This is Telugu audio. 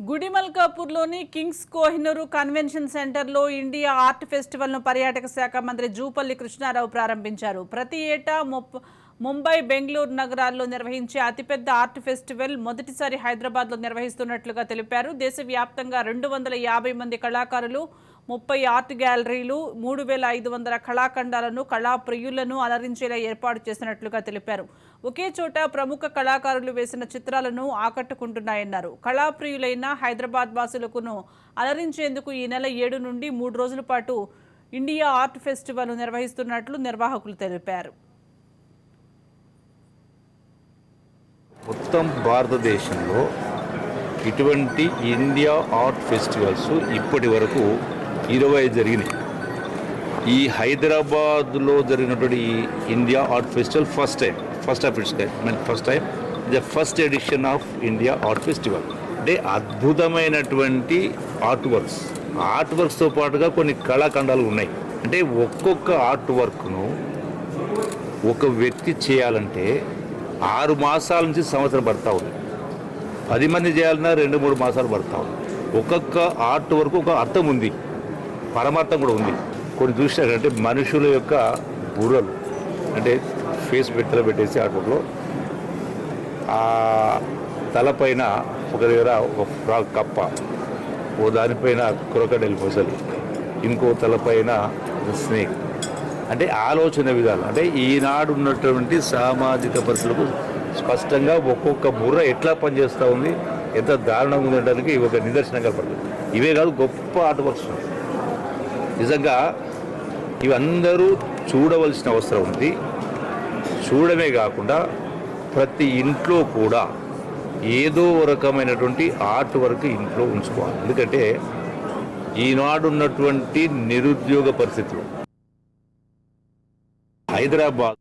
గుడిమల్కాపూర్లోని కింగ్స్ కోహినూర్ కన్వెన్షన్ సెంటర్లో ఇండియా ఆర్ట్ ఫెస్టివల్ను పర్యాటక శాఖ మంత్రి జూపల్లి కృష్ణారావు ప్రారంభించారు. ప్రతి ఏటా ముంబై, బెంగళూరు నగరాల్లో నిర్వహించే అతిపెద్ద ఆర్ట్ ఫెస్టివల్ మొదటిసారి హైదరాబాద్లో నిర్వహిస్తున్నట్లుగా తెలిపారు. దేశవ్యాప్తంగా 250 మంది కళాకారులు, 30 ఆర్ట్ గ్యాలరీలు, 3500 కళాఖండాలను, కళాప్రియులను అలరించేలా ఏర్పాటు చేసినట్లుగా తెలిపారు. ఒకే చోట ప్రముఖ కళాకారులు వేసిన చిత్రాలను ఆకట్టుకుంటున్నాయన్నారు. కళాప్రియులైన హైదరాబాద్ వాసులను అలరించేందుకు ఈ నెల 7 నుండి 3 రోజుల పాటు ఇండియా ఆర్ట్ ఫెస్టివల్ నిర్వహిస్తున్నట్లు నిర్వాహకులు తెలిపారు. మొత్తం భారతదేశంలో ఇటువంటి ఇండియా ఆర్ట్ ఫెస్టివల్స్ ఇప్పటి వరకు 20 జరిగినాయి. ఈ హైదరాబాద్లో జరిగినటువంటి ఈ India art festival first time the first edition of India art festival. అంటే అద్భుతమైనటువంటి ఆర్ట్ వర్క్స్తో పాటుగా కొన్ని కళాఖండాలు ఉన్నాయి. అంటే ఒక్కొక్క ఆర్ట్ వర్క్ను ఒక వ్యక్తి చేయాలంటే 6 మాసాల నుంచి సంవత్సరం పడతా ఉంది. 10 మంది చేయాలన్నా 2-3 మాసాలు పడతా ఉంది. ఒక్కొక్క ఆర్ట్ వరకు ఒక అర్థం ఉంది, పరమార్థం కూడా ఉంది. కొన్ని చూసినారంటే మనుషుల యొక్క బుర్రలు, అంటే ఫేస్ పెట్టేసి ఆర్ట్ వర్క్లో ఆ తలపైన ఒక దగ్గర ఒక ఫ్రాక్ కప్ప, ఓ దానిపైన క్రొకడైల్ మొసలి, ఇంకో తలపైన స్నేక్. అంటే ఆలోచన విధానం, అంటే ఈనాడు ఉన్నటువంటి సామాజిక పరిస్థితులకు స్పష్టంగా ఒక్కొక్క బుర్ర ఎట్లా పనిచేస్తూ ఉంది, ఎంత దారుణంగా ఉండడానికి ఒక నిదర్శనంగా పడుతుంది. ఇవే కాదు, గొప్ప ఆర్ట్ వర్క్స్ నిజంగా ఇవందరూ చూడవలసిన అవసరం ఉంది. చూడమే కాకుండా ప్రతి ఇంట్లో కూడా ఏదో రకమైనటువంటి ఆర్ట్ వర్క్ ఇంట్లో ఉంచుకోవాలి. ఎందుకంటే ఈనాడు ఉన్నటువంటి నిరుద్యోగ పరిస్థితులు హైదరాబాద్